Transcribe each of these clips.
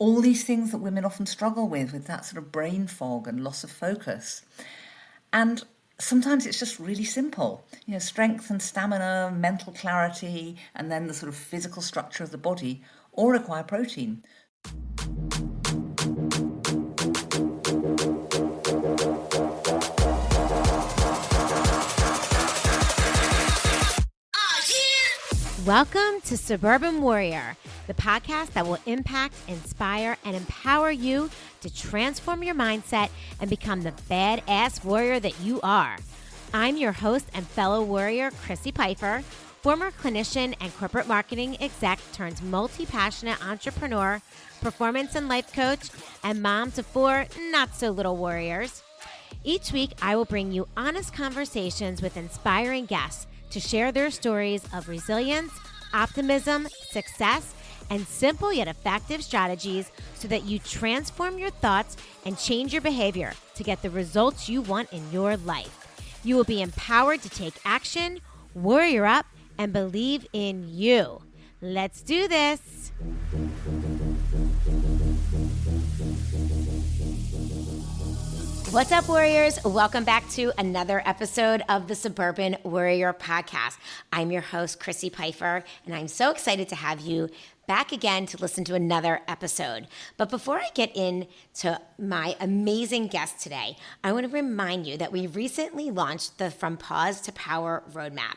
All these things that women often struggle with that sort of brain fog and loss of focus. And sometimes it's just really simple, strength and stamina, mental clarity, and then the sort of physical structure of the body all require protein. Welcome to Suburban Warrior, the podcast that will impact, inspire, and empower you to transform your mindset and become the badass warrior that you are. I'm your host and fellow warrior, Chrissy Pfeiffer, former clinician and corporate marketing exec turned multi-passionate entrepreneur, performance and life coach, and mom to 4 not-so-little warriors. Each week, I will bring you honest conversations with inspiring guests to share their stories of resilience, optimism, success, and simple yet effective strategies so that you transform your thoughts and change your behavior to get the results you want in your life. You will be empowered to take action, warrior up, and believe in you. Let's do this. What's up, warriors? Welcome back to another episode of the Suburban Warrior Podcast. I'm your host, Chrissy Pfeiffer, and I'm so excited to have you back again to listen to another episode. But before I get into my amazing guest today, I want to remind you that we recently launched the From Pause to Power Roadmap.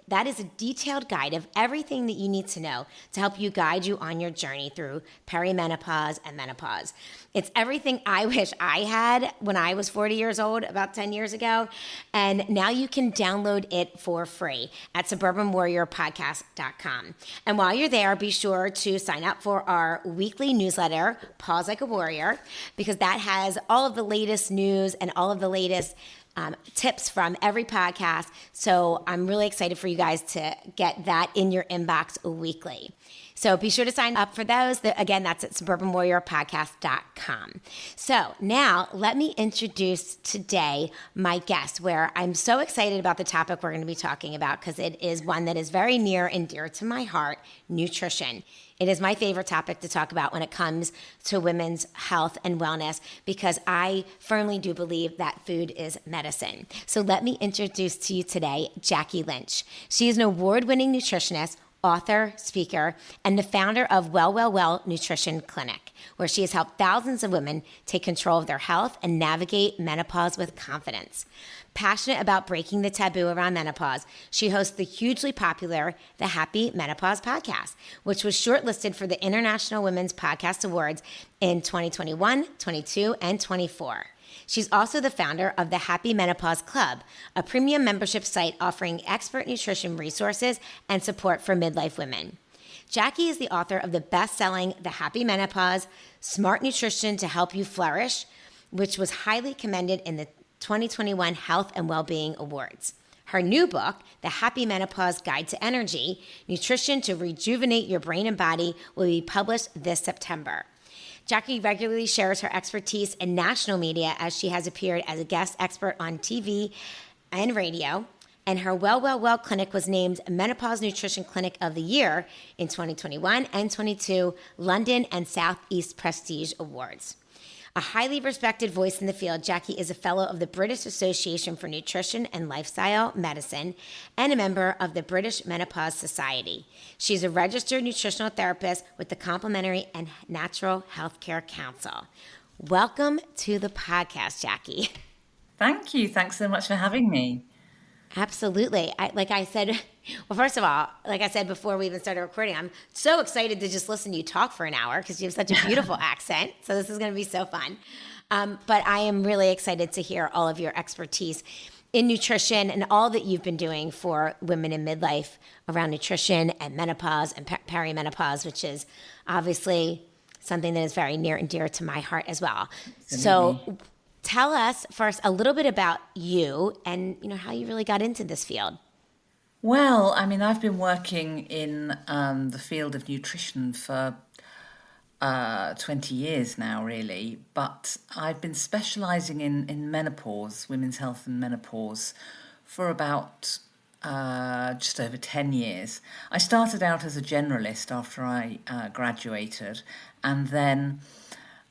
That is a detailed guide of everything that you need to know to help you guide you on your journey through perimenopause and menopause. It's everything I wish I had when I was 40 years old about 10 years ago. And now you can download it for free at suburbanwarriorpodcast.com. And while you're there, be sure to sign up for our weekly newsletter, Pause Like a Warrior, because that has all of the latest news and all of the latest tips from every podcast. So I'm really excited for you guys to get that in your inbox weekly. So be sure to sign up for those. Again, that's at suburbanwarriorpodcast.com. So now let me introduce today my guest, where I'm so excited about the topic we're going to be talking about because it is one that is very near and dear to my heart, nutrition. It is my favorite topic to talk about when it comes to women's health and wellness because I firmly do believe that food is medicine. So let me introduce to you today Jackie Lynch. She is an award-winning nutritionist, author, speaker, and the founder of Well Nutrition Clinic, where she has helped thousands of women take control of their health and navigate menopause with confidence. Passionate about breaking the taboo around menopause, she hosts the hugely popular The Happy Menopause podcast, which was shortlisted for the International Women's Podcast Awards in 2021, 22, and 24. She's also the founder of the Happy Menopause Club, a premium membership site offering expert nutrition resources and support for midlife women. Jackie is the author of the best-selling The Happy Menopause, Smart Nutrition to Help You Flourish, which was highly commended in the 2021 Health and Wellbeing Awards. Her new book, The Happy Menopause Guide to Energy, Nutrition to Rejuvenate Your Brain and Body, will be published this September. Jackie regularly shares her expertise in national media as she has appeared as a guest expert on TV and radio, and her Well Clinic was named Menopause Nutrition Clinic of the Year in 2021 and 22 London and Southeast Prestige Awards. A highly respected voice in the field, Jackie is a fellow of the British Association for Nutrition and Lifestyle Medicine and a member of the British Menopause Society. She's a registered nutritional therapist with the Complementary and Natural Healthcare Council. Welcome to the podcast, Jackie. Thank you. Thanks so much for having me. Absolutely. First of all, like I said before we even started recording, I'm so excited to just listen to you talk for an hour because you have such a beautiful accent. So this is going to be so fun. But I am really excited to hear all of your expertise in nutrition and all that you've been doing for women in midlife around nutrition and menopause and perimenopause, which is obviously something that is very near and dear to my heart as well. Absolutely. So tell us first a little bit about you and how you really got into this field. Well, I've been working in the field of nutrition for 20 years now, really, but I've been specialising in menopause, women's health and menopause, for about just over 10 years. I started out as a generalist after I graduated, and then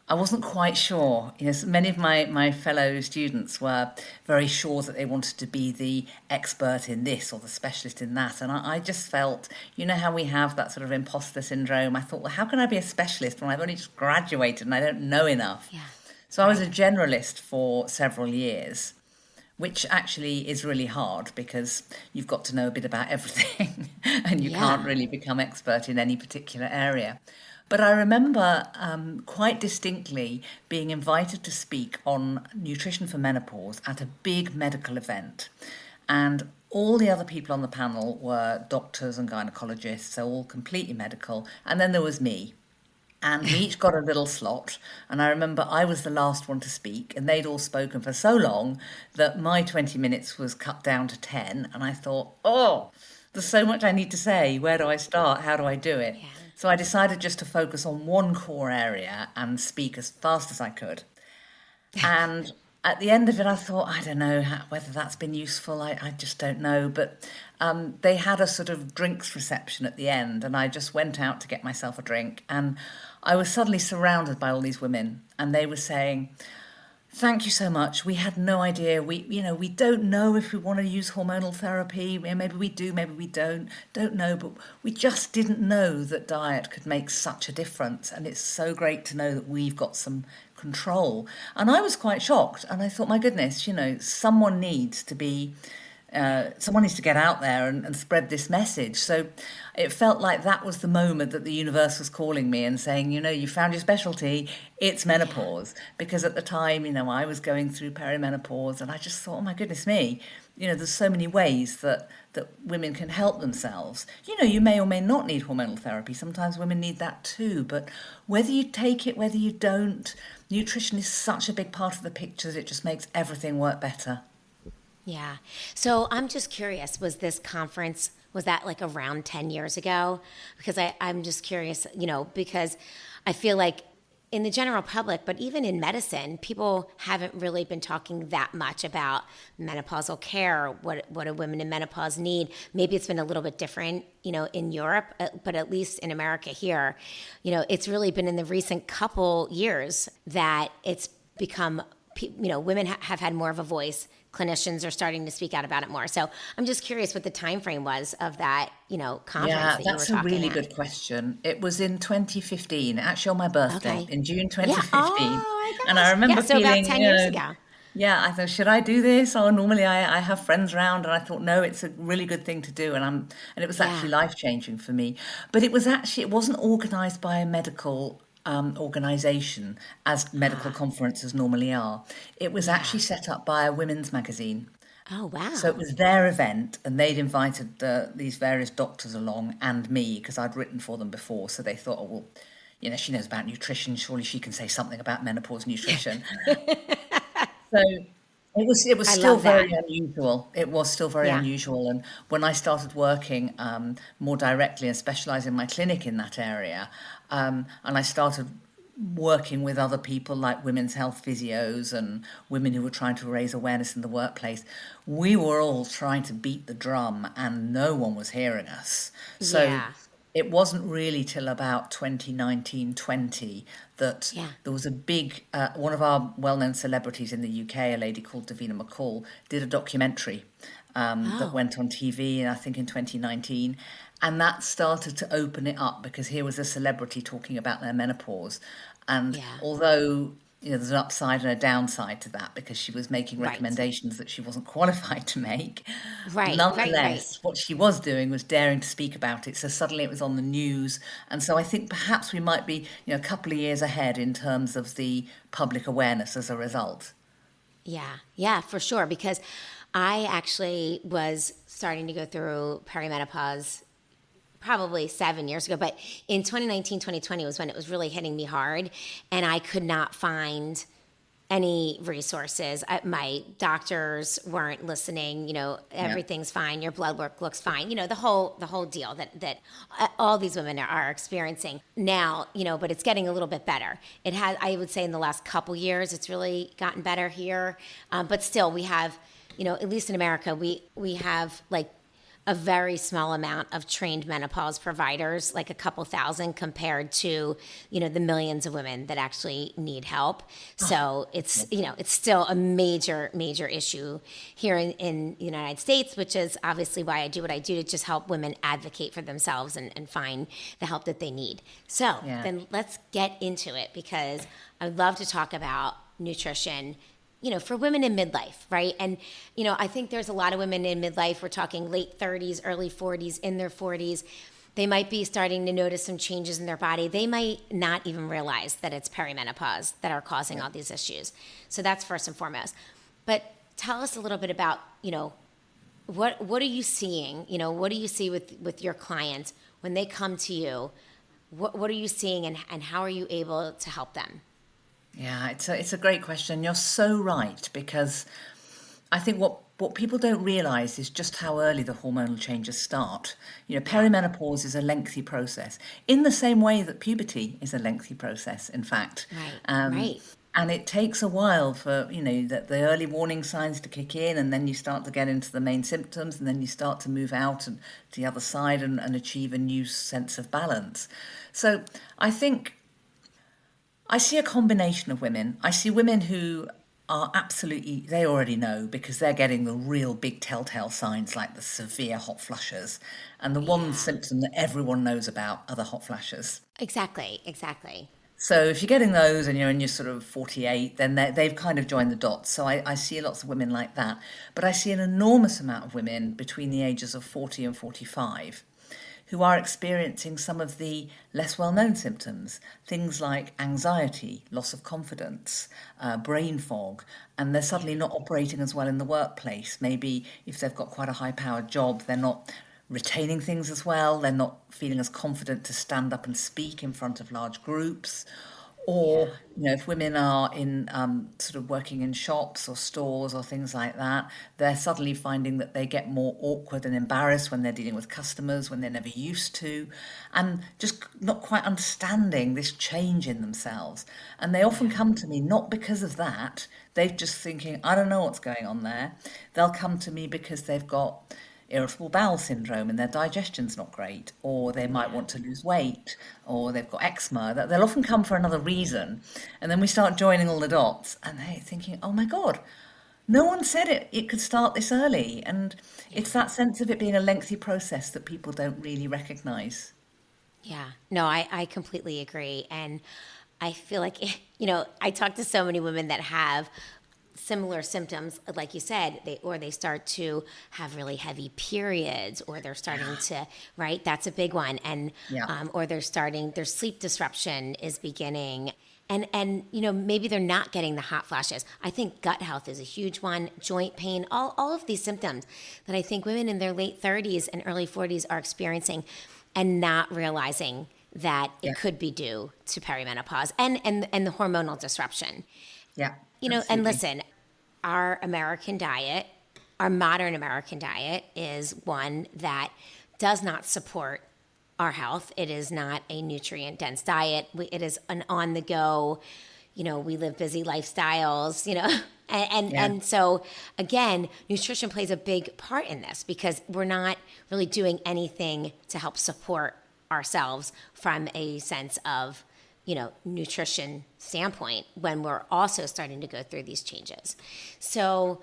I wasn't quite sure. Many of my fellow students were very sure that they wanted to be the expert in this or the specialist in that. And I just felt, how we have that sort of imposter syndrome. I thought, well, how can I be a specialist when I've only just graduated and I don't know enough? Yeah. So I was a generalist for several years, which actually is really hard because you've got to know a bit about everything and you can't really become expert in any particular area. But I remember quite distinctly being invited to speak on nutrition for menopause at a big medical event. And all the other people on the panel were doctors and gynecologists, so all completely medical. And then there was me. And we each got a little slot. And I remember I was the last one to speak, and they'd all spoken for so long that my 20 minutes was cut down to 10. And I thought, oh, there's so much I need to say. Where do I start? How do I do it? Yeah. So I decided just to focus on one core area and speak as fast as I could. And at the end of it, I thought, I don't know whether that's been useful. I just don't know. But they had a sort of drinks reception at the end, and I just went out to get myself a drink. And I was suddenly surrounded by all these women, and they were saying, thank you so much. We had no idea. We don't know if we want to use hormonal therapy. Maybe we do, maybe we don't know. But we just didn't know that diet could make such a difference. And it's so great to know that we've got some control. And I was quite shocked. And I thought, my goodness, someone needs to get out there and spread this message. So it felt like that was the moment that the universe was calling me and saying, you found your specialty, it's menopause. Because at the time, I was going through perimenopause, and I just thought, oh my goodness me, there's so many ways that women can help themselves. You may or may not need hormonal therapy. Sometimes women need that too. But whether you take it, whether you don't, nutrition is such a big part of the picture that it just makes everything work better. Yeah. So I'm just curious, was that like around 10 years ago? Because I'm just curious, because I feel like in the general public, but even in medicine, people haven't really been talking that much about menopausal care, what do women in menopause need. Maybe it's been a little bit different, in Europe, but at least in America here, it's really been in the recent couple years that it's become, women have had more of a voice. Clinicians are starting to speak out about it more. So I'm just curious what the time frame was of that, conference Yeah, that you were that's a talking really at. good question. It was in 2015, actually on my birthday, Okay. in June Yeah. 2015. Oh And my I gosh. Yeah. remember So about feeling, 10 years ago. yeah, I thought, should I do this? Oh, normally I have friends around, and I thought, no, it's a really good thing to do. And it was Yeah. actually life-changing for me. But it wasn't organized by a medical organization as medical conferences normally are. It was actually set up by a women's magazine. Oh, So it wow. was their event, and they'd invited these various doctors along and me because I'd written for them before. So they thought, oh, well, she knows about nutrition. Surely she can say something about menopause nutrition. So it was I still love that. very unusual. It was still very Yeah. unusual. And when I started working more directly and specialising my clinic in that area, and I started working with other people like women's health physios and women who were trying to raise awareness in the workplace, we were all trying to beat the drum and no one was hearing us. So Yeah. it wasn't really till about 2019-20 that Yeah. there was a big, one of our well-known celebrities in the UK, a lady called Davina McCall, did a documentary that Oh, went on TV, I think in 2019. And that started to open it up because here was a celebrity talking about their menopause. And yeah. although there's an upside and a downside to that because she was making Right. recommendations that she wasn't qualified to make. Right. Right. Right. Nonetheless, what she was doing was daring to speak about it. So suddenly it was on the news. And so I think perhaps we might be, a couple of years ahead in terms of the public awareness as a result. Yeah. Yeah, for sure. Because I actually was starting to go through perimenopause probably 7 years ago, but in 2019, 2020 was when it was really hitting me hard, and I could not find any resources. My doctors weren't listening. Yeah. Everything's fine. Your blood work looks fine. The whole deal that all these women are experiencing now. But it's getting a little bit better. It has. I would say in the last couple years, it's really gotten better here. But still, we have, at least in America, we have like a very small amount of trained menopause providers, like a couple thousand compared to, the millions of women that actually need help. So it's still a major, major issue here in the United States, which is obviously why I do what I do, to just help women advocate for themselves and find the help that they need. So Yeah. then let's get into it, because I'd love to talk about nutrition, for women in midlife, right? And, I think there's a lot of women in midlife, we're talking late 30s, early 40s, in their 40s. They might be starting to notice some changes in their body. They might not even realize that it's perimenopause that are causing all these issues. So that's first and foremost. But tell us a little bit about, what are you seeing? What do you see with your clients when they come to you? What are you seeing, and how are you able to help them? Yeah, it's a great question. You're so right, because I think what people don't realize is just how early the hormonal changes start. Yeah. Perimenopause is a lengthy process, in the same way that puberty is a lengthy process, in fact. Right. Um, Right. and it takes a while for, the early warning signs to kick in, and then you start to get into the main symptoms, and then you start to move out and to the other side and achieve a new sense of balance. So I think I see a combination of women. I see women who are absolutely, they already know, because they're getting the real big telltale signs, like the severe hot flushes. And the one Yeah. symptom that everyone knows about are the hot flashes. Exactly. Exactly. So if you're getting those and you're in your sort of 48, then they've kind of joined the dots. So I see lots of women like that. But I see an enormous amount of women between the ages of 40 and 45 who are experiencing some of the less well-known symptoms, things like anxiety, loss of confidence, brain fog, and they're suddenly not operating as well in the workplace. Maybe if they've got quite a high-powered job, they're not retaining things as well, they're not feeling as confident to stand up and speak in front of large groups. Yeah. Or, if women are in sort of working in shops or stores or things like that, they're suddenly finding that they get more awkward and embarrassed when they're dealing with customers, when they're never used to, and just not quite understanding this change in themselves. And they often Yeah. come to me not because of that, they're just thinking, I don't know what's going on there. They'll come to me because they've got irritable bowel syndrome and their digestion's not great, or they might Yeah. want to lose weight, or they've got eczema. They'll often come for another reason. And then we start joining all the dots and they're thinking, oh my God, no one said it could start this early. And it's Yeah. that sense of it being a lengthy process that people don't really recognize. Yeah. No, I completely agree. And I feel like, I talk to so many women that have similar symptoms, like you said, they start to have really heavy periods, or they're starting to, right? That's a big one. And, Yeah. or their sleep disruption is beginning. And maybe they're not getting the hot flashes. I think gut health is a huge one, joint pain, all of these symptoms that I think women in their late 30s and early 40s are experiencing, and not realizing that Yeah. it could be due to perimenopause and the hormonal disruption. Yeah. And Absolutely. listen, our American diet, our modern American diet, is one that does not support our health. It is not a nutrient dense diet. It is an on the go, we live busy lifestyles, Yeah. and so again, nutrition plays a big part in this, because we're not really doing anything to help support ourselves from a sense of nutrition standpoint, when we're also starting to go through these changes. So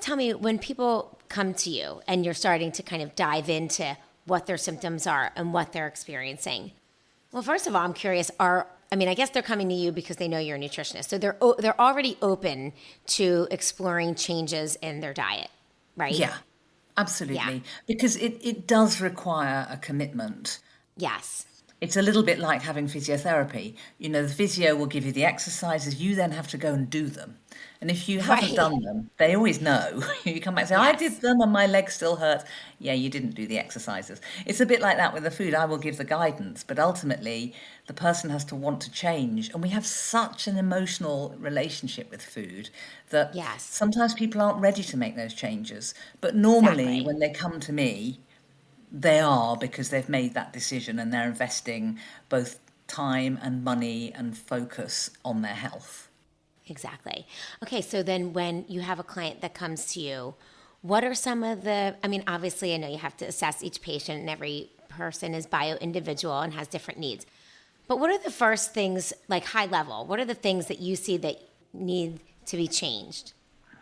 tell me, when people come to you and you're starting to kind of dive into what their symptoms are and what they're experiencing. Well, first of all, I'm curious, I guess they're coming to you because they know you're a nutritionist. So they're already open to exploring changes in their diet, right? Yeah. Yeah. Absolutely. Because it does require a commitment. Yes. It's a little bit like having physiotherapy. The physio will give you the exercises, you then have to go and do them. And if you haven't Right. done them, they always know. You come back and say, I did Yes. them and my leg still hurts. Yeah, you didn't do the exercises. It's a bit like that with the food. I will give the guidance, but ultimately the person has to want to change. And we have such an emotional relationship with food that Yes. sometimes people aren't ready to make those changes. But normally Exactly. when they come to me, they are, because they've made that decision and they're investing both time and money and focus on their health. Exactly. Okay, so then when you have a client that comes to you, What are some of the, I mean, obviously, I know you have to assess each patient and every person is bio individual and has different needs. But what are the first things, like high level? What are the things that you see that need to be changed?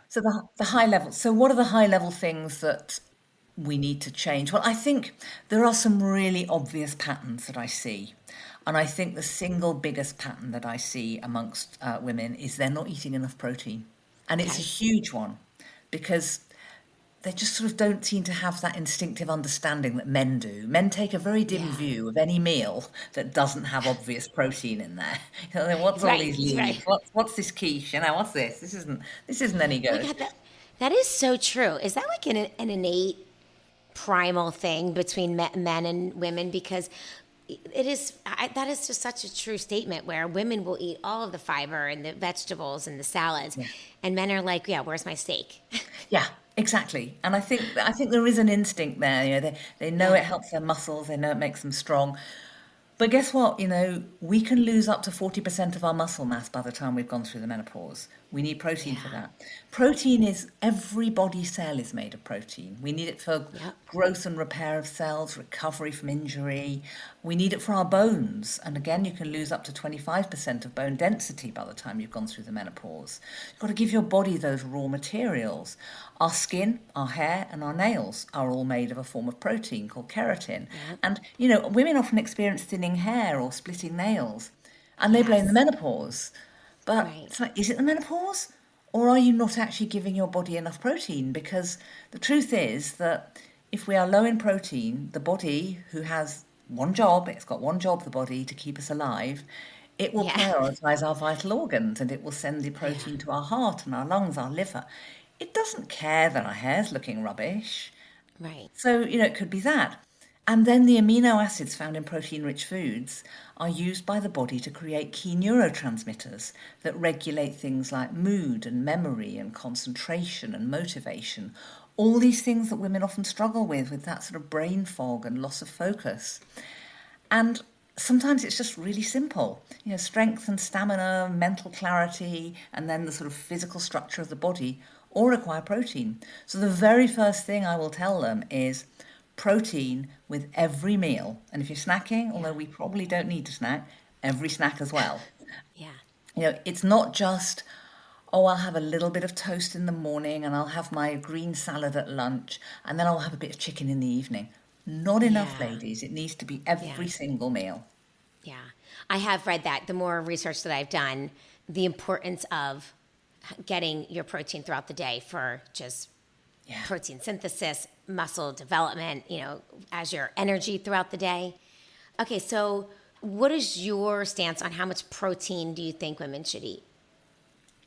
So the high level. So what are the high level things that we need to change? Well, I think there are some really obvious patterns that I see. And I think the single biggest pattern that I see amongst women is they're not eating enough protein. And it's a Okay. huge one because they just sort of don't seem to have that instinctive understanding that men do. Men take a very dim Yeah. view of any meal that doesn't have obvious protein in there. You know, what's all Right. these Right. leaves? What's this quiche? You know, what's this? This isn't any Oh my good. God, that is so true. Is that like an innate primal thing between men and women? Because it is, that is just such a true statement where women will eat all of the fiber and the vegetables and the salads, Yeah. and men are like, yeah, where's my steak? Yeah, exactly. And I think there is an instinct there. You know, they know it Yeah. helps their muscles. They know it makes them strong. But guess what? You know, we can lose up to 40% of our muscle mass by the time we've gone through the menopause. We need protein for Yeah. that. Protein is every body cell is made of protein. We need it for Yep. growth and repair of cells, recovery from injury. We need it for our bones. And again, you can lose up to 25% of bone density by the time you've gone through the menopause. You've got to give your body those raw materials. Our skin, our hair, and our nails are all made of a form of protein called keratin. Yep. And, you know, women often experience thinning hair or splitting nails, and they blame the Yes. menopause. But Right. it's like, is it the menopause? Or are you not actually giving your body enough protein? Because the truth is that if we are low in protein, the body, who has one job, it's got one job, the body, to keep us alive, it will Yeah. prioritize our vital organs and it will send the Yeah. protein to our heart and our lungs, our liver. It doesn't care that our hair's looking rubbish. Right. So, you know, it could be that. And then the amino acids found in protein rich foods are used by the body to create key neurotransmitters that regulate things like mood and memory and concentration and motivation. All these things that women often struggle with that sort of brain fog and loss of focus. And sometimes it's just really simple. You know, strength and stamina, mental clarity, and then the sort of physical structure of the body all require protein. So the very first thing I will tell them is protein with every meal. And if you're snacking, Yeah. although we probably don't need to snack, every snack as well. Yeah. You know, it's not just, oh, I'll have a little bit of toast in the morning and I'll have my green salad at lunch and then I'll have a bit of chicken in the evening. Not enough, Yeah. ladies. It needs to be Yeah. every single meal. Yeah. I have read that the more research that I've done, the importance of getting your protein throughout the day for just Yeah. protein synthesis, muscle development, as your energy throughout the day. Okay, so what is your stance on how much protein do you think women should eat?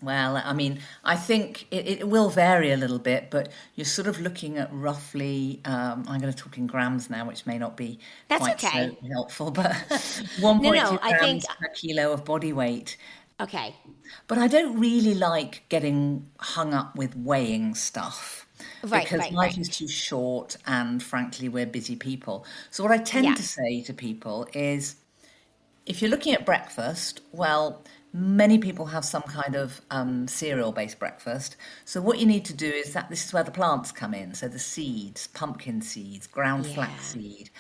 Well, I mean, I think it will vary a little bit, but you're sort of looking at roughly, I'm going to talk in grams now, which may not be That's quite so okay. helpful, but No, 1.2 no, I think, grams per kilo of body weight. okay. But I don't really like getting hung up with weighing stuff Right, because right, life right. is too short and frankly, we're busy people. So, what I tend to Yes. say to people is if you're looking at breakfast, well, many people have some kind of cereal-based breakfast. So what you need to do is that this is where the plants come in. So the seeds, pumpkin seeds, ground Yeah. flaxseed,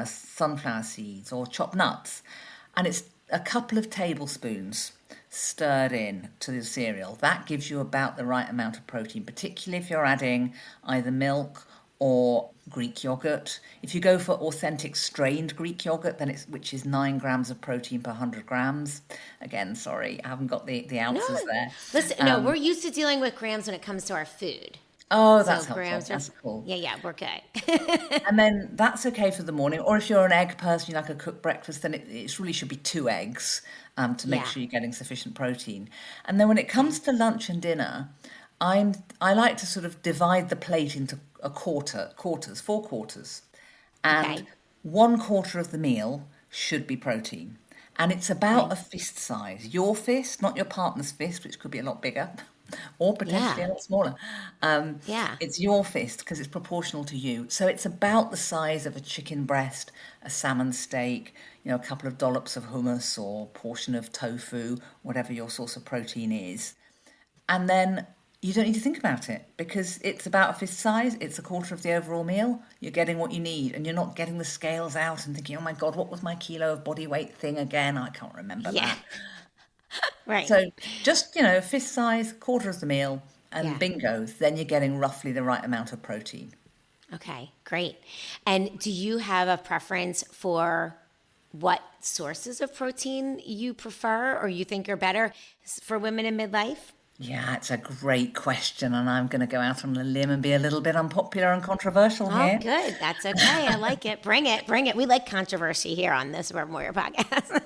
sunflower seeds, or chopped nuts, and it's a couple of tablespoons stirred in to the cereal. That gives you about the right amount of protein, particularly if you're adding either milk or Greek yogurt. If you go for authentic strained Greek yogurt, then which is 9 grams of protein per 100 grams. Again, sorry, I haven't got the No, ounces there. listen, no, we're used to dealing with grams when it comes to our food. Oh, So that's helpful. grams are, That's cool. yeah, yeah, we're good. And then that's okay for the morning. Or if you're an egg person, you like a cooked breakfast, then it really should be 2 eggs to make Yeah. sure you're getting sufficient protein. And then when it Okay. comes to lunch and dinner, I like to sort of divide the plate into quarters, 4 quarters. And Okay. 1 quarter of the meal should be protein. And it's about Okay. a fist size. Your fist, not your partner's fist, which could be a lot bigger or potentially Yeah. a lot smaller. Yeah. It's your fist because it's proportional to you. So it's about the size of a chicken breast, a salmon steak, you know, a couple of dollops of hummus or portion of tofu, whatever your source of protein is. And then you don't need to think about it because it's about a fist size. It's a quarter of the overall meal. You're getting what you need, and you're not getting the scales out and thinking, "Oh my God, what was my kilo of body weight thing again? I can't remember Yeah, that." right. So just, fist size, quarter of the meal, and Yeah. bingo, then you're getting roughly the right amount of protein. Okay, great. And do you have a preference for what sources of protein you prefer or you think are better for women in midlife? Yeah, it's a great question, and I'm going to go out on a limb and be a little bit unpopular and controversial Oh, here. good. That's okay. I like it. Bring it. Bring it. We like controversy here on this Word Warrior podcast.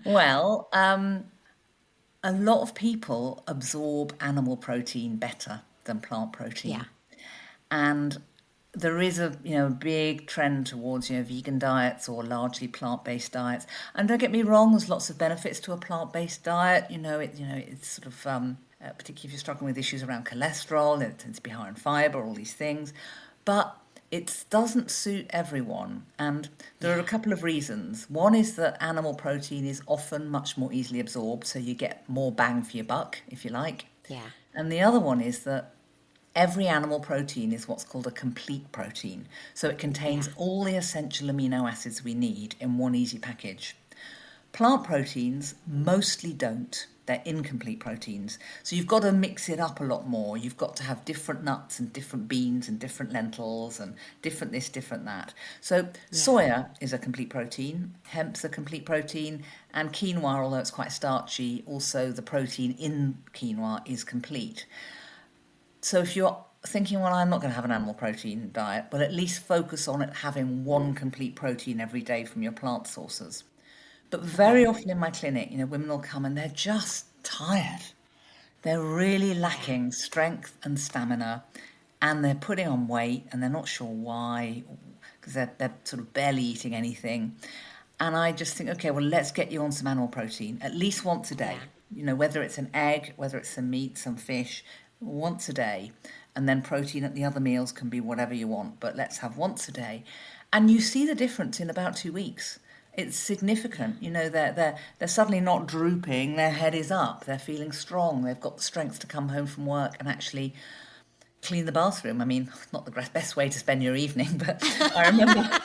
Well, a lot of people absorb animal protein better than plant Yeah. protein. And there is a big trend towards vegan diets or largely plant-based diets. And don't get me wrong, there's lots of benefits to a plant-based diet. It's sort of particularly if you're struggling with issues around cholesterol, it tends to be higher in fiber, all these things. But it doesn't suit everyone, and there are a Yeah. couple of reasons. One is that animal protein is often much more easily absorbed, so you get more bang for your buck, if you like. Yeah. And the other one is that every animal protein is what's called a complete protein. So it contains Yeah. all the essential amino acids we need in one easy package. Plant proteins mostly don't. They're incomplete proteins. So you've got to mix it up a lot more. You've got to have different nuts and different beans and different lentils and different this, different that. So Yeah. soya is a complete protein, hemp's a complete protein, and quinoa, although it's quite starchy, also the protein in quinoa is complete. So if you're thinking, well, I'm not going to have an animal protein diet, well, at least focus on it having one complete protein every day from your plant sources. But very Okay. often in my clinic, women will come and they're just tired. They're really Yeah. lacking strength and stamina, and they're putting on weight, and they're not sure why, because they're sort of barely eating anything. And I just think, okay, well, let's get you on some animal protein at least once a day. Yeah. Whether it's an egg, whether it's some meat, some fish, once a day. And then protein at the other meals can be whatever you want, but let's have once a day. And you see the difference in about 2 weeks. It's Yeah. significant. They're suddenly not drooping. Their head is up. They're feeling strong. They've got the strength to come home from work and actually clean the bathroom. I mean, not the best way to spend your evening, but I remember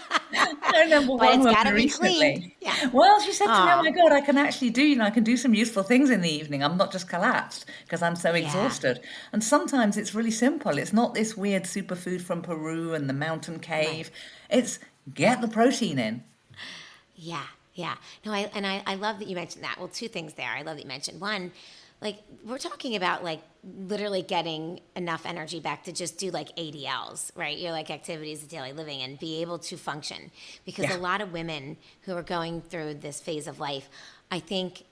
I remember But one it's woman got to be cleaned. recently. Yeah. Well, she said to me, "Oh Oh, my God, I can actually do, I can do some useful things in the evening. I'm not just collapsed because I'm so yeah. exhausted." And sometimes it's really simple. It's not this weird superfood from Peru and the mountain Right. cave. It's get the protein in. Yeah, yeah. No, I love that you mentioned that. Well, two things there. I love that you mentioned one, like we're talking about like literally getting enough energy back to just do like ADLs, right? Your like activities of daily living and be able to function. Because Yeah, a lot of women who are going through this phase of life, I think,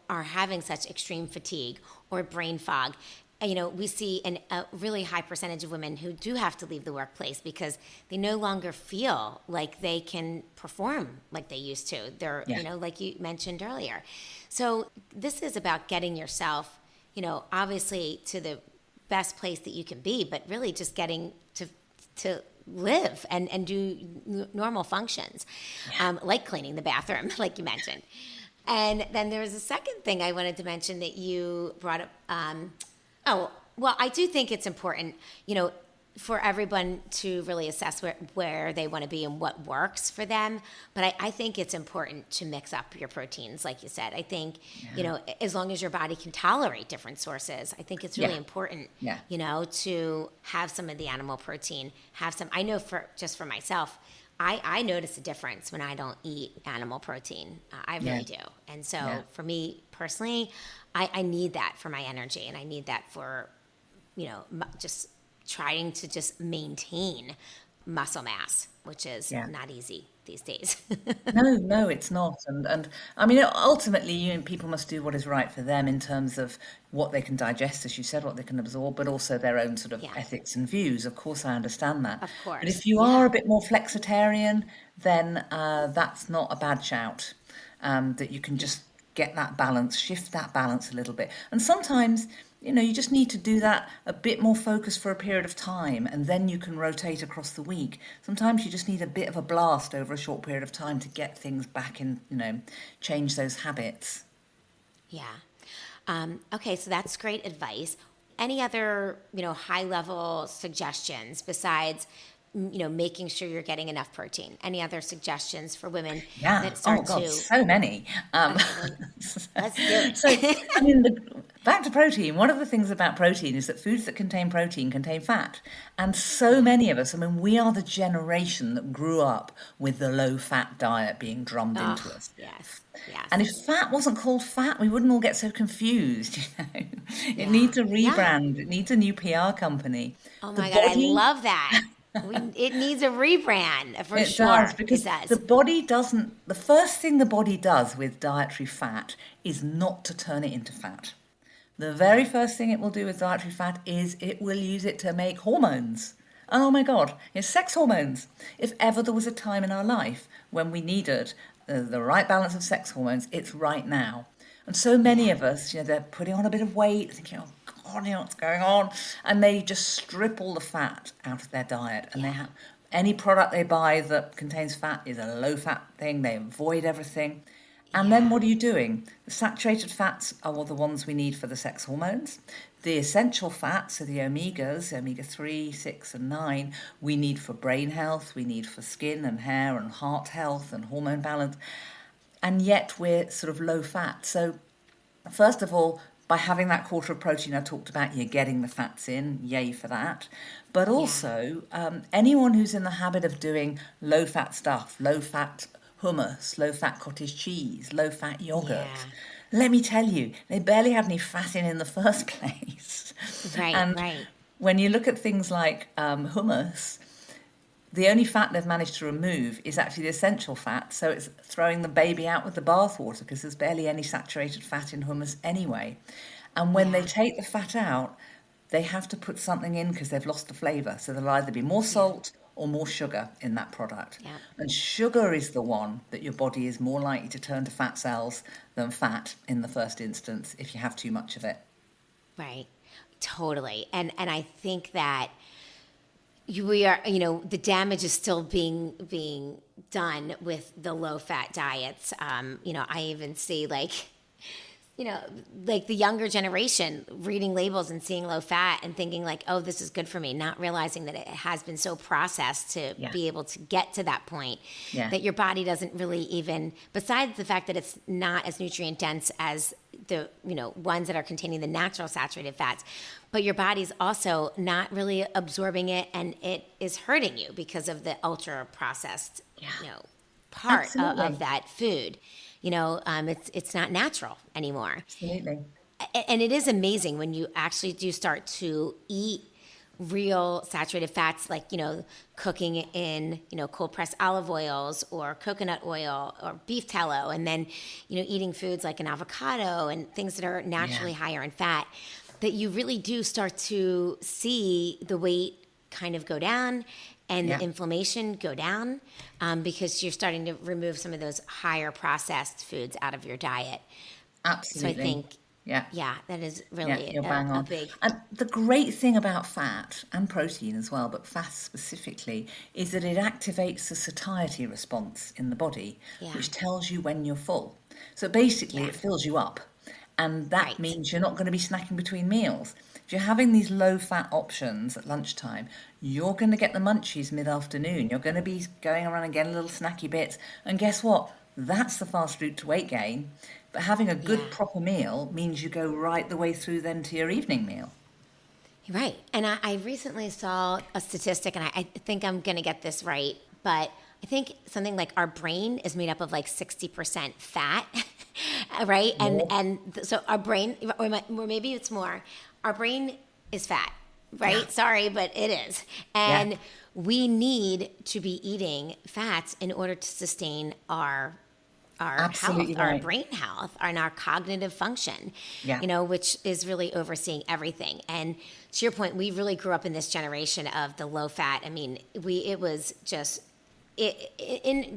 are having such extreme fatigue or brain fog. We see a really high percentage of women who do have to leave the workplace because they no longer feel like they can perform like they used to. They're, yeah, like you mentioned earlier. So this is about getting yourself, obviously to the best place that you can be, but really just getting to live and do normal functions, like cleaning the bathroom, like you mentioned. And then there was a second thing I wanted to mention that you brought up. Oh, well, I do think it's important, for everyone to really assess where they want to be and what works for them. But I think it's important to mix up your proteins, like you said. I think, yeah, as long as your body can tolerate different sources, I think it's really yeah, important, yeah, to have some of the animal protein, have some. I know for myself, I notice a difference when I don't eat animal protein. I yeah, really do. And yeah. so for me personally, I need that for my energy and I need that for, just trying to just maintain muscle mass, which is Yeah. not easy these days. No, no, it's not. And I mean, ultimately, people must do what is right for them in terms of what they can digest, as you said, what they can absorb, but also their own sort of Yeah, ethics and views. Of course, I understand that. of But course. if you are Yeah. a bit more flexitarian, then that's not a bad shout. That you can Yeah. just get that balance, shift that balance a little bit. And sometimes, you just need to do that a bit more focused for a period of time, and then you can rotate across the week. Sometimes you just need a bit of a blast over a short period of time to get things back in, change those habits. Yeah. Okay, so that's great advice. Any other, high level suggestions besides, making sure you're getting enough protein? Any other suggestions for women Yeah. that Oh start God, to, so many. okay, well, let's do So, it. I mean, back to protein. One of the things about protein is that foods that contain protein contain fat. And so Yeah. many of us, I mean, we are the generation that grew up with the low fat diet being drummed Oh, into us. yes, And yes. if fat wasn't called fat, we wouldn't all get so confused, It Yeah, needs a yeah. rebrand, it needs a new PR company. Oh The my God, I body, love that. It needs a rebrand for it does, sure. It because the does. body doesn't, the first thing the body does with dietary fat is not to turn it into fat. The very Yeah, first thing it will do with dietary fat is it will use it to make hormones. And oh my God, it's sex hormones. If ever there was a time in our life when we needed the right balance of sex hormones, it's right now. And so many yeah, of us, they're putting on a bit of weight, thinking, oh God, what's going on? And they just strip all the fat out of their diet. And they yeah, have any product they buy that contains fat is a low fat thing. They avoid everything. And then yeah, what are you doing? The saturated fats are the ones we need for the sex hormones. The essential fats, so the omegas, omega 3, 6, and 9, we need for brain health, we need for skin and hair and heart health and hormone balance. And yet we're sort of low fat. So, first of all, by having that quarter of protein I talked about, you're getting the fats in, yay for that. But yeah, also, anyone who's in the habit of doing low fat stuff, low fat hummus, low fat cottage cheese, low fat yogurt, yeah. let me tell you, they barely had any fat in the first place. Right, And right. when you look at things like hummus, the only fat they've managed to remove is actually the essential fat. So it's throwing the baby out with the bathwater because there's barely any saturated fat in hummus anyway. And when they Yeah, take the fat out, they have to put something in because they've lost the flavour. So there'll either be more yeah, salt or more sugar in that product. yeah. And sugar is the one that your body is more likely to turn to fat cells than fat in the first instance if you have too much of it. Right. Totally. And I think that we are, the damage is still being done with the low fat diets. I even see you know, like the younger generation reading labels and seeing low fat and thinking like, oh, this is good for me, not realizing that it has been so processed to Yeah. be able to get to that point Yeah. that your body doesn't really even, besides the fact that it's not as nutrient dense as the, ones that are containing the natural saturated fats, but your body's also not really absorbing it and it is hurting you because of the ultra processed, Yeah. part of Absolutely. that food. It's not natural anymore. Absolutely. And it is amazing when you actually do start to eat real saturated fats, like, cooking in, cold pressed olive oils or coconut oil or beef tallow, and then, eating foods like an avocado and things that are Yeah. naturally higher in fat, that you really do start to see the weight kind of go down and the Yeah. inflammation go down, because you're starting to remove some of those higher processed foods out of your diet. So I Absolutely. think, Yeah. yeah, that is Yeah, really you're bang a on. big, And the great thing about fat and protein as well, but fat specifically, is that it activates the satiety response in the body, yeah, which tells you when you're full. So basically, yeah, it fills you up. And that right, means you're not going to be snacking between meals. If you're having these low fat options at lunchtime, you're going to get the munchies mid afternoon. You're going to be going around and getting little snacky bits. And guess what? That's the fast route to weight gain. But having a good yeah, proper meal means you go right the way through then to your evening meal. right. And I recently saw a statistic, and I think I'm going to get this right, but I think something like our brain is made up of like 60% fat, right? More. So our brain, or maybe it's more, our brain is fat, Yeah. right? Sorry, but it is. Yeah. And we need to be eating fats in order to sustain our health, Absolutely our right. brain health, and our cognitive function, Yeah. which is really overseeing everything. And to your point, we really grew up in this generation of the low fat. I mean, it was just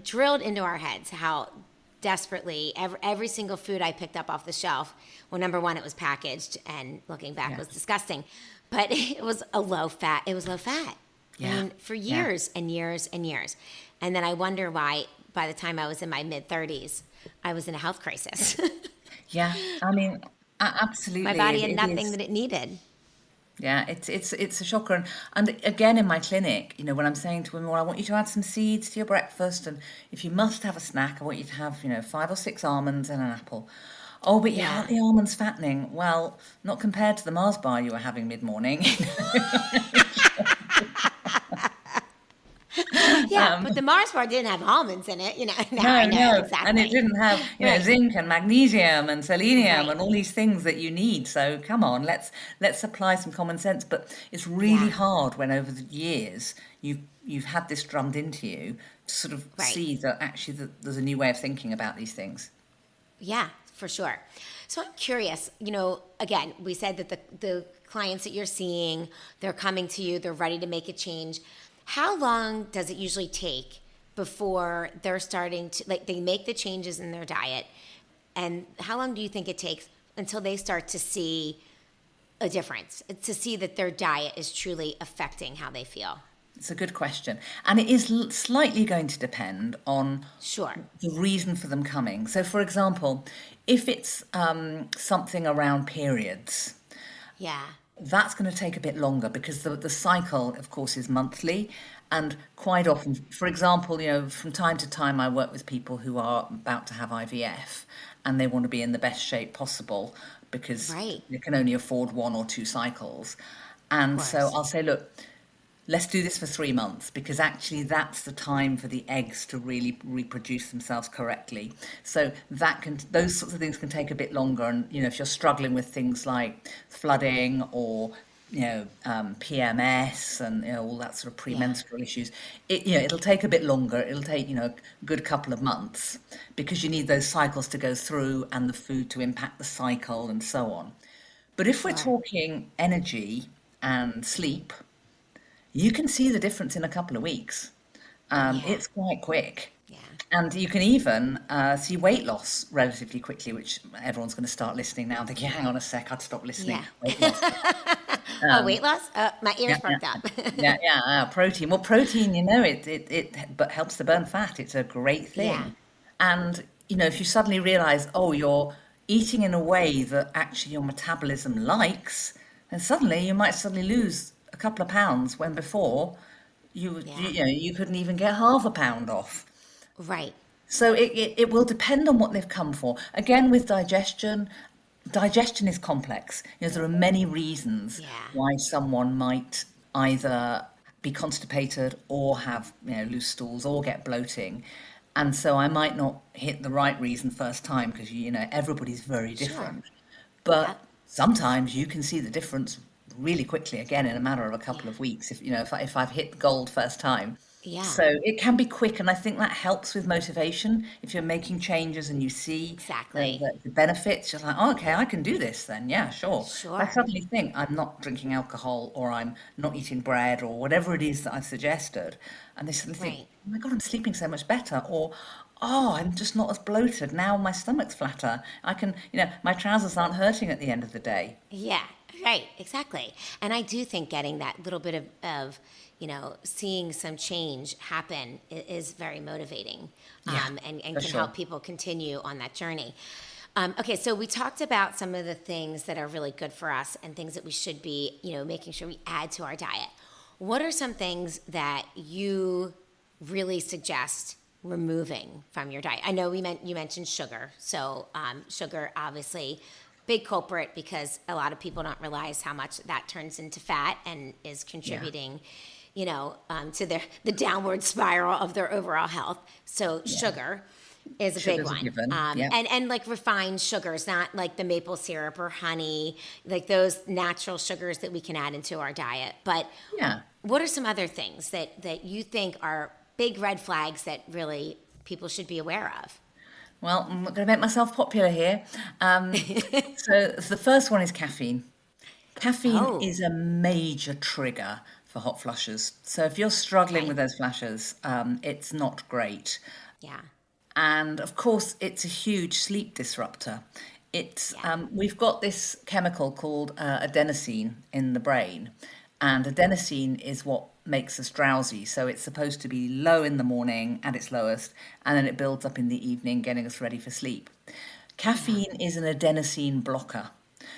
drilled into our heads how desperately every single food I picked up off the shelf, well, number one, it was packaged, and looking back Yeah. was disgusting, but it was low fat. I Yeah. mean, for Yeah. years and years and years. And then I wonder why by the time I was in my mid 30s, I was in a health crisis. Yeah. I mean, My Absolutely, body had it nothing is. that it needed. Yeah, it's a shocker. And again, in my clinic, when I'm saying to women, well, I want you to add some seeds to your breakfast, and if you must have a snack, I want you to have, 5 or 6 almonds and an apple. Oh, but Yeah. aren't the almonds fattening? Well, not compared to the Mars bar you were having mid-morning. Yeah, but the Mars bar didn't have almonds in it. No, I No, know no, and it exactly. didn't have, Right, zinc and magnesium and selenium right. and all these things that you need. So come on, let's apply some common sense. But it's really Yeah, hard when over the years you've had this drummed into you to sort of right. see that actually there's a new way of thinking about these things. Yeah, for sure. So I'm curious, again, we said that the clients that you're seeing, they're coming to you, they're ready to make a change. How long does it usually take before they're starting to, like, they make the changes in their diet? And how long do you think it takes until they start to see a difference, to see that their diet is truly affecting how they feel? It's a good question. And it is slightly going to depend on Sure. the reason for them coming. So, for example, if it's something around periods, Yeah. that's going to take a bit longer because the cycle, of course, is monthly. And quite often, for example, from time to time, I work with people who are about to have IVF and they want to be in the best shape possible because Right. they can only afford 1 or 2 cycles. Of And so course. I'll say, look, let's do this for 3 months because actually that's the time for the eggs to really reproduce themselves correctly. So those sorts of things can take a bit longer. And if you're struggling with things like flooding or PMS and all that sort of Yeah. premenstrual issues, it'll take a bit longer. It'll take a good couple of months because you need those cycles to go through and the food to impact the cycle and so on. But if we're Sure. talking energy and sleep, you can see the difference in a couple of weeks. Yeah. It's quite quick. Yeah. And you can even see weight loss relatively quickly, which everyone's going to start listening now, thinking, hang on a sec, I'd stop listening. Yeah. Weight loss. Oh, Um, weight loss? My yeah, ears yeah, perked up. protein. Well, protein, it but helps to burn fat. It's a great Yeah. thing. And, if you suddenly realize, oh, you're eating in a way that actually your metabolism likes, then suddenly you might suddenly lose a couple of pounds when before Yeah. you couldn't even get half a pound off. Right. So it will depend on what they've come for. Again, with digestion is complex. There are many reasons Yeah. why someone might either be constipated or have loose stools or get bloating. And so I might not hit the right reason first time because everybody's very Sure. different. But Yep. sometimes you can see the difference really quickly, again, in a matter of a couple Yeah. of weeks, if I've hit gold first time. Yeah. So it can be quick, and I think that helps with motivation. If you're making changes and you see Exactly. the benefits, you're like, oh, okay, I can do this then. Yeah, sure. If I Sure. suddenly think I'm not drinking alcohol or I'm not eating bread or whatever it is that I've suggested, and they suddenly think, Right. oh my God, I'm sleeping so much better, or oh, I'm just not as bloated. Now my stomach's flatter. I can, my trousers aren't hurting at the end of the day. Yeah. Right. Exactly. And I do think getting that little bit of seeing some change happen is very motivating, Yeah, and for can sure. help people continue on that journey. Okay, so we talked about some of the things that are really good for us and things that we should be, making sure we add to our diet. What are some things that you really suggest removing from your diet? I know you mentioned sugar, so sugar obviously big culprit because a lot of people don't realize how much that turns into fat and is Yeah, contributing, to the downward spiral of their overall health. So yeah. sugar is a big Sugar's a one. given. Yeah, And like refined sugars, not like the maple syrup or honey, like those natural sugars that we can add into our diet. But yeah. what are some other things that you think are big red flags that really people should be aware of? Well, I'm not going to make myself popular here. So the first one is caffeine. Caffeine Oh, is a major trigger for hot flushes. So if you're struggling okay. with those flashes, it's not great. Yeah. And of course, it's a huge sleep disruptor. Yeah. We've got this chemical called adenosine in the brain, and adenosine is what makes us drowsy. So it's supposed to be low in the morning at its lowest, and then it builds up in the evening, getting us ready for sleep. Yeah. Caffeine is an adenosine blocker.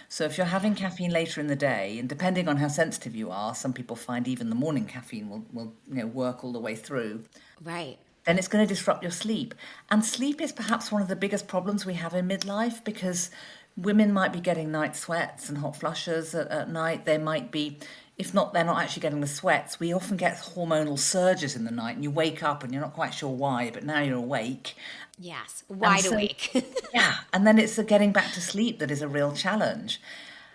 So if you're having caffeine later in the day, and depending on how sensitive you are, some people find even the morning caffeine will work all the way through, Right. then it's going to disrupt your sleep. And sleep is perhaps one of the biggest problems we have in midlife because women might be getting night sweats and hot flushes at night. They might be, if not, they're not actually getting the sweats. We often get hormonal surges in the night and you wake up and you're not quite sure why, but now you're awake. Yes. And Wide so, awake. yeah, and then it's the getting back to sleep that is a real challenge.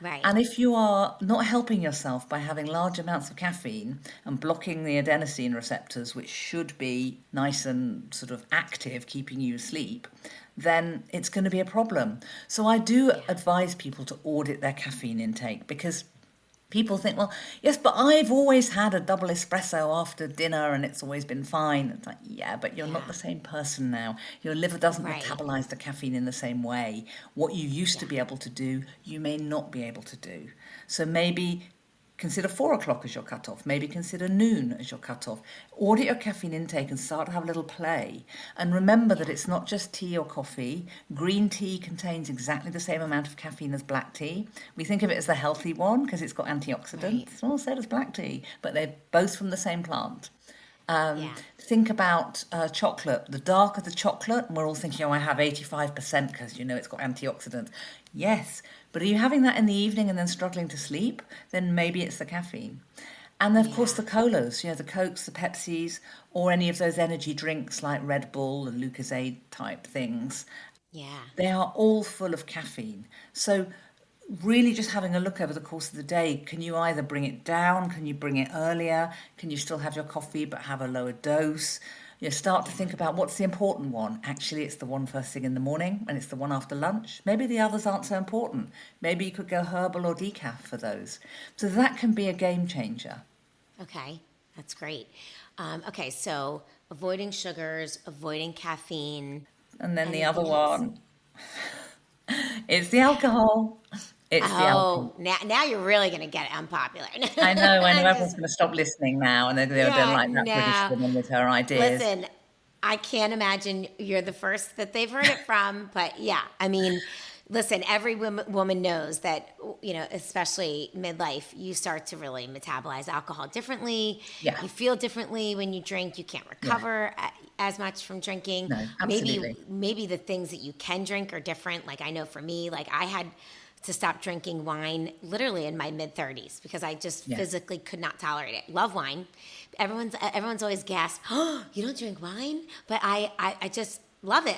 Right. And if you are not helping yourself by having large amounts of caffeine and blocking the adenosine receptors, which should be nice and sort of active, keeping you asleep, then it's going to be a problem. So I do advise people to audit their caffeine intake because people think, well, yes, but I've always had a double espresso after dinner and it's always been fine. It's like, yeah, but you're not Yeah. the same person now. Your liver doesn't Right. metabolize the caffeine in the same way. What you used Yeah. to be able to do, you may not be able to do. So maybe consider 4 o'clock as your cutoff. Maybe consider noon as your cutoff. Audit your caffeine intake and start to have a little play. And remember that it's not just tea or coffee. Green tea contains exactly the same amount of caffeine as black tea. We think of it as the healthy one because it's got Right. antioxidants. Well, so does black tea, but they're both from the same plant. Yeah. Think about chocolate. The darker the chocolate, and we're all thinking, oh, I have 85% because it's got antioxidants. Yes, but are you having that in the evening and then struggling to sleep? Then maybe it's the caffeine. And then, of course, Yeah. the colas, the Cokes, the Pepsis, or any of those energy drinks like Red Bull and Lucozade type things. Yeah. They are all full of caffeine. So really just having a look over the course of the day, can you either bring it down, can you bring it earlier, can you still have your coffee but have a lower dose? Start to Yeah. think about what's the important one. Actually, it's the one first thing in the morning and it's the one after lunch. Maybe the others aren't so important. Maybe you could go herbal or decaf for those. So that can be a game changer. Okay. That's great. Okay. So avoiding sugars, avoiding caffeine. And then the other Anything else? one, it's the alcohol. It's the alcohol. Oh, now you're really going to get unpopular. I know I'm everyone's just, going to stop listening now and they don't yeah, like that British no. woman with her ideas. Listen, I can't imagine you're the first that they've heard it from, but yeah, I mean, listen, every woman knows that, especially midlife, you start to really metabolize alcohol differently. Yeah, You feel differently when you drink. You can't yeah, recover as much from drinking. no, Maybe, absolutely. maybe the things that you can drink are different. Like I know for me, like I had to stop drinking wine literally in my mid 30s because I just Yeah, physically could not tolerate it. Love wine. Everyone's always gasped, "Oh, you don't drink wine?" But I just love it.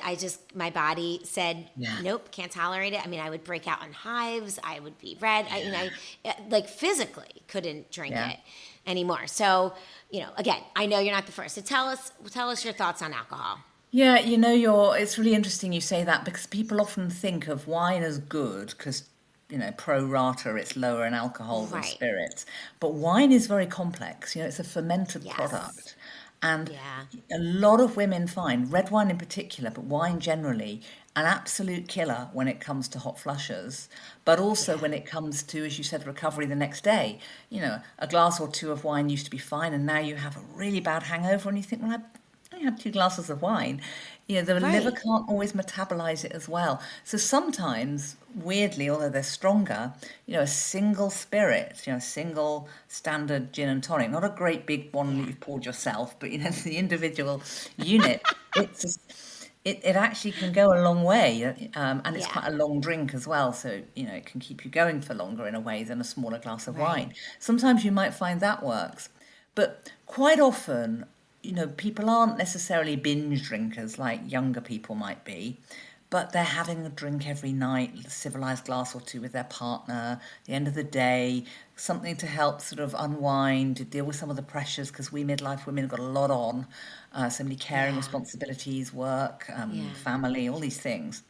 My body said, yeah, "Nope, can't tolerate it." I mean, I would break out in hives. I would be red. I like physically couldn't drink yeah. it anymore. So, again, I know you're not the first. So tell us your thoughts on alcohol. Yeah, it's really interesting you say that because people often think of wine as good because, pro rata, it's lower in alcohol than Right. spirits. But wine is very complex. It's a fermented Yes. product. And Yeah. a lot of women find, red wine in particular, but wine generally, an absolute killer when it comes to hot flushes, but also Yeah. when it comes to, as you said, recovery the next day. A glass or two of wine used to be fine, and now you have a really bad hangover, and you think, well, I had 2 glasses of wine. The liver Right. can't always metabolize it as well. So sometimes, weirdly, although they're stronger, a single spirit, a single standard gin and tonic, not a great big one that Yeah. you've poured yourself, but the individual unit, it's just, it actually can go a long way, and it's Yeah. quite a long drink as well. So it can keep you going for longer in a way than a smaller glass of Right. wine. Sometimes you might find that works, but quite often people aren't necessarily binge drinkers like younger people might be, but they're having a drink every night, a civilized glass or two with their partner, at the end of the day, something to help sort of unwind, to deal with some of the pressures, because we midlife women have got a lot on, so many caring Yeah. responsibilities, work, Yeah. family, all these things.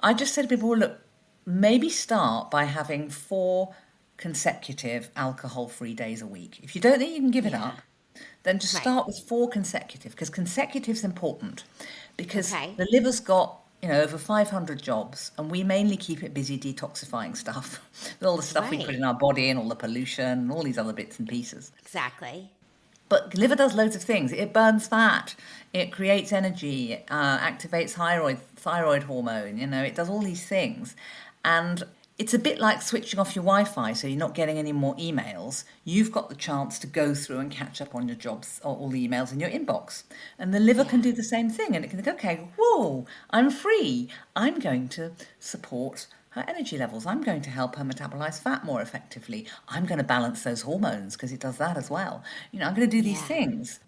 I just said to people, well, look, maybe start by having 4 consecutive alcohol-free days a week. If you don't think you can give it Yeah. up, then just Right. start with 4 consecutive, because consecutive's important because Okay. the liver's got over 500 jobs and we mainly keep it busy detoxifying stuff with all the stuff we put Right. in our body and all the pollution and all these other bits and pieces. Exactly. But the liver does loads of things. It burns fat, it creates energy, activates thyroid hormone. It does all these things, and it's a bit like switching off your Wi-Fi so you're not getting any more emails. You've got the chance to go through and catch up on your jobs or all the emails in your inbox. And the liver can Yeah. do the same thing, and it can think, okay, whoa, I'm free. I'm going to support her energy levels. I'm going to help her metabolize fat more effectively. I'm going to balance those hormones because it does that as well. I'm going to do these Yeah. things.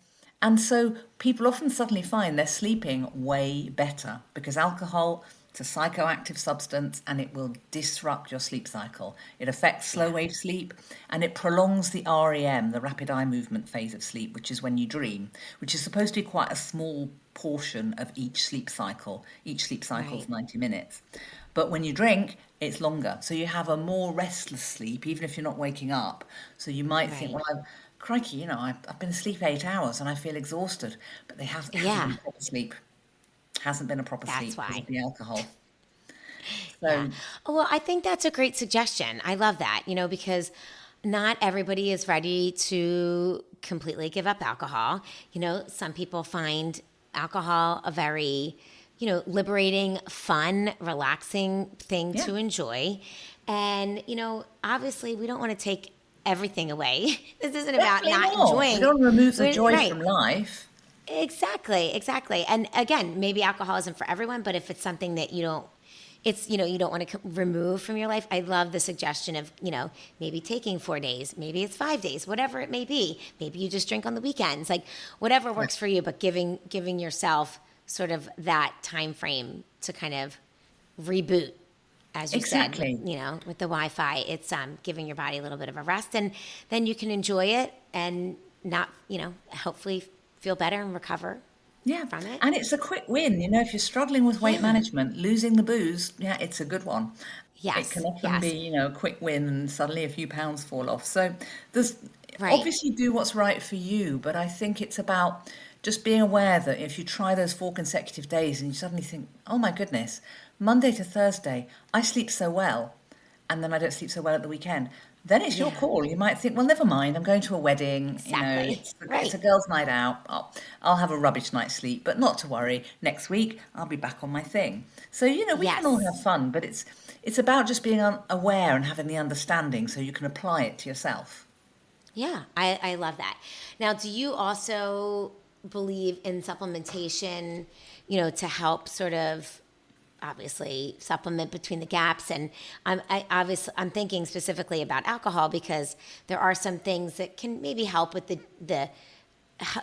And so people often suddenly find they're sleeping way better because alcohol, it's a psychoactive substance and it will disrupt your sleep cycle. It affects slow Yeah. wave sleep and it prolongs the REM, the rapid eye movement phase of sleep, which is when you dream, which is supposed to be quite a small portion of each sleep cycle. Each sleep cycle is Right. 90 minutes. But when you drink, it's longer. So you have a more restless sleep, even if you're not waking up. So you might think, Right. well, crikey, I've been asleep 8 hours and I feel exhausted. But it hasn't Yeah. been proper sleep. Hasn't been a proper That's sleep because why. of the alcohol. Yeah. So, Oh, well, I think that's a great suggestion. I love that, because not everybody is ready to completely give up alcohol. Some people find alcohol a very, liberating, fun, relaxing thing yeah, to enjoy. And, obviously, we don't want to take everything away. This isn't about definitely not not. We enjoying. don't remove the joy Right. from life. Exactly, exactly. And again, maybe alcohol isn't for everyone, but if it's something that you don't want to remove from your life. I love the suggestion of, maybe taking 4 days, maybe it's 5 days, whatever it may be. Maybe you just drink on the weekends, like whatever Yeah, works for you, but giving yourself sort of that time frame to kind of reboot, as you said, exactly. with the Wi-Fi. It's giving your body a little bit of a rest, and then you can enjoy it and not, hopefully feel better and recover Yeah. from it. And it's a quick win. If you're struggling with weight Yeah. management, losing the booze, yeah, it's a good one. It can Yes. often be, Yes. a quick win and suddenly a few pounds fall off. So there's Right. obviously do what's right for you, but I think it's about just being aware that if you try those 4 consecutive days and you suddenly think, oh my goodness, Monday to Thursday, I sleep so well, and then I don't sleep so well at the weekend. Then it's your Yeah. call. You might think, well, never mind. I'm going to a wedding. Exactly. It's Right. a girls' night out. I'll have a rubbish night's sleep, but not to worry. Next week, I'll be back on my thing. So we can all have Yes. fun, but it's about just being aware and having the understanding so you can apply it to yourself. Yeah, I love that. Now, do you also believe in supplementation, to help sort of obviously supplement between the gaps? And I'm thinking specifically about alcohol because there are some things that can maybe help with the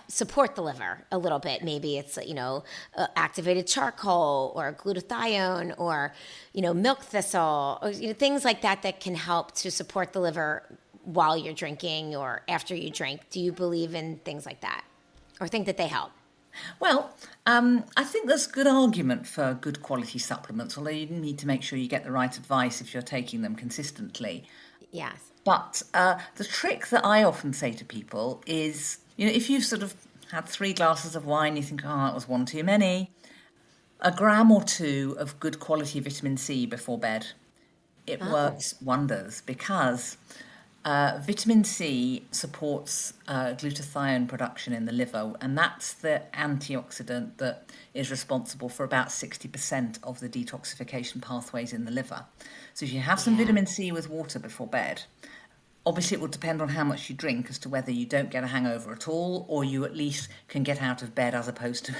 support the liver a little bit. Maybe it's activated charcoal or glutathione or milk thistle or things like that that can help to support the liver while you're drinking or after you drink. Do you believe in things like that or think that they help? Well, I think there's good argument for good quality supplements, although you need to make sure you get the right advice if you're taking them consistently. Yes. But the trick that I often say to people is, if you've sort of had 3 glasses of wine, you think, oh, that was one too many, a gram or two of good quality vitamin C before bed. It Oh, works wonders because vitamin C supports glutathione production in the liver, and that's the antioxidant that is responsible for about 60% of the detoxification pathways in the liver. So if you have some yeah. vitamin C with water before bed, obviously it will depend on how much you drink as to whether you don't get a hangover at all or you at least can get out of bed as opposed to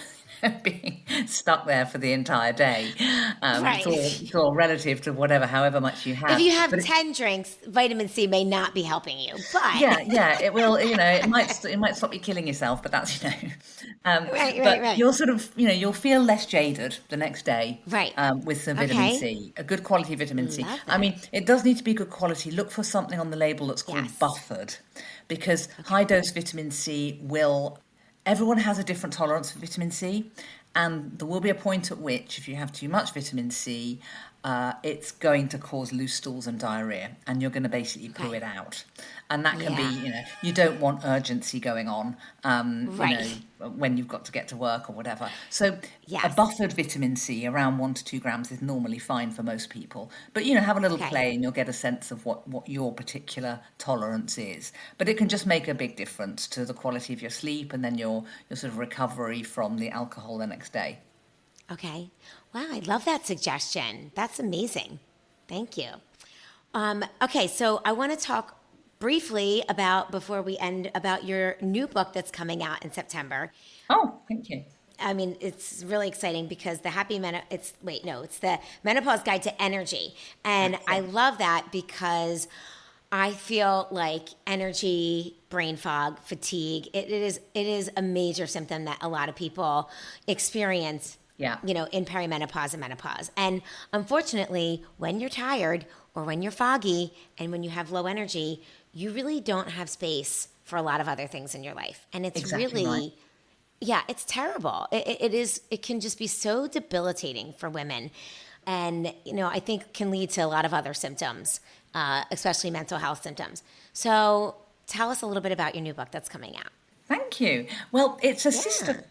being stuck there for the entire day. It's Right. all relative to however much you If have. you have But 10 drinks, vitamin C may not be helping you, but yeah, it will. It might stop you killing yourself, but that's. right, right, But right. you'll sort of you'll feel less jaded the next day. Right. With some vitamin Okay. C, a good quality vitamin C. Love I that. mean, it does need to be good quality. Look for something on the label that's called Yes. buffered, because high Okay. dose vitamin C will. Everyone has a different tolerance for vitamin C, and there will be a point at which, if you have too much vitamin C, it's going to cause loose stools and diarrhea, and you're going to basically poo Okay. it out. And that can be, Yeah. you don't want urgency going on, Right. when you've got to get to work or whatever. So a Yes. buffered vitamin C around 1 to 2 grams is normally fine for most people. But, have a little Okay. play and you'll get a sense of what your particular tolerance is. But it can just make a big difference to the quality of your sleep and then your sort of recovery from the alcohol the next day. Okay. Wow, I love that suggestion. That's amazing. Thank you. Okay, so I want to talk briefly about, before we end, about your new book that's coming out in September. Oh, thank you. I mean, it's really exciting because it's the Menopause Guide to Energy. And That's I it. love that because I feel like energy, brain fog, fatigue, it is a major symptom that a lot of people experience, Yeah, in perimenopause and menopause. And unfortunately, when you're tired or when you're foggy and when you have low energy, you really don't have space for a lot of other things in your life. And it's exactly right. really, yeah, it's terrible. It can just be so debilitating for women. And, I think can lead to a lot of other symptoms, especially mental health symptoms. So tell us a little bit about your new book that's coming out. Thank you. Well, it's a Yeah, sister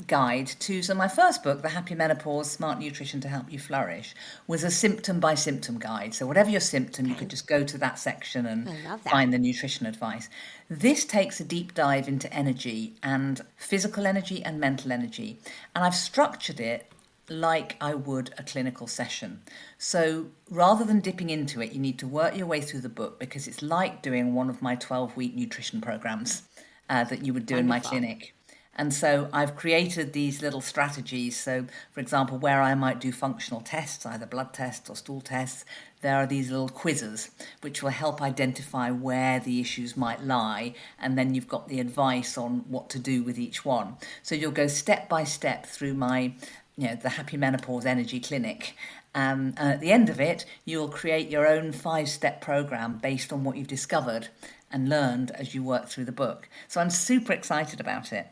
guide to, so my first book, The Happy Menopause, Smart Nutrition to Help You Flourish, was a symptom by symptom guide. So whatever your symptom, you could okay. just go to that section and I love that. find the nutrition advice. This takes a deep dive into energy and physical energy and mental energy. And I've structured it like I would a clinical session. So rather than dipping into it, you need to work your way through the book because it's like doing one of my 12-week nutrition programs that you would do in my Wonderful. clinic. And so I've created these little strategies. So, for example, where I might do functional tests, either blood tests or stool tests, there are these little quizzes which will help identify where the issues might lie. And then you've got the advice on what to do with each one. So you'll go step by step through the Happy Menopause Energy Clinic. And at the end of it, you'll create your own 5-step program based on what you've discovered and learned as you work through the book. So I'm super excited about it.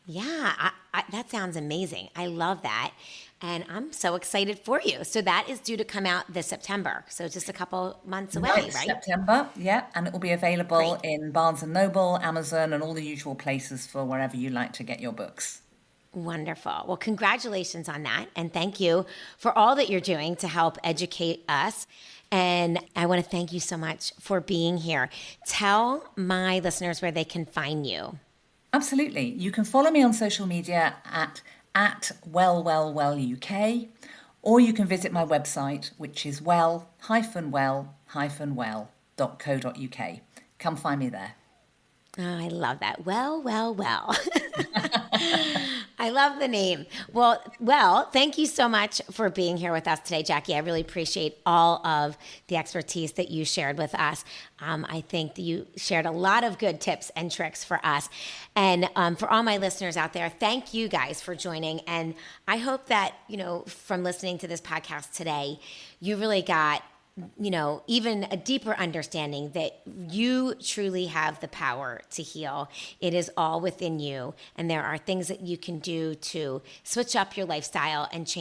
Yeah, that sounds amazing. I love that. And I'm so excited for you. So that is due to come out this September. So just a couple months away, 9th right? September, yeah, and it will be available Great. in Barnes& and Noble, Amazon, and all the usual places for wherever you like to get your books. Wonderful. Well, congratulations on that. And thank you for all that you're doing to help educate us. And I want to thank you so much for being here. Tell my listeners where they can find you. Absolutely. You can follow me on social media at UK, or you can visit my website, which is well-well-well.co.uk. Come find me there. Oh, I love that. Well, well, well. I love the name. Well, thank you so much for being here with us today, Jackie. I really appreciate all of the expertise that you shared with us. I think that you shared a lot of good tips and tricks for us. And for all my listeners out there, thank you guys for joining. And I hope that, from listening to this podcast today, you really got even a deeper understanding that you truly have the power to heal. It is all within you. And there are things that you can do to switch up your lifestyle and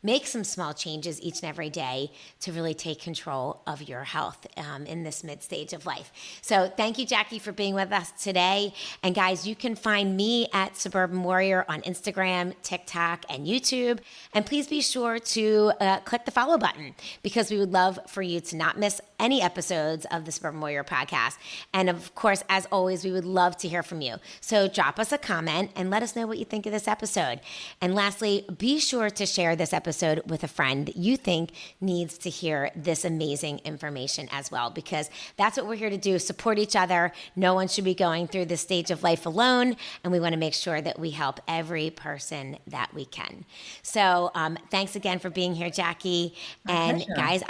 make some small changes each and every day to really take control of your health in this mid stage of life. So thank you, Jackie, for being with us today. And guys, you can find me at Suburban Warrior on Instagram, TikTok, and YouTube. And please be sure to click the follow button because we would love for you to not miss any episodes of the Suburban Warrior podcast. And of course, as always, we would love to hear from you. So drop us a comment and let us know what you think of this episode. And lastly, be sure to share this episode with a friend that you think needs to hear this amazing information as well, because that's what we're here to do, support each other. No one should be going through this stage of life alone, and we want to make sure that we help every person that we can. So thanks again for being here, Jackie. My And pleasure. guys,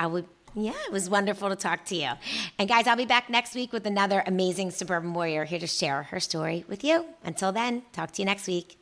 it was wonderful to talk to you. And guys, I'll be back next week with another amazing Suburban Warrior here to share her story with you. Until then, talk to you next week.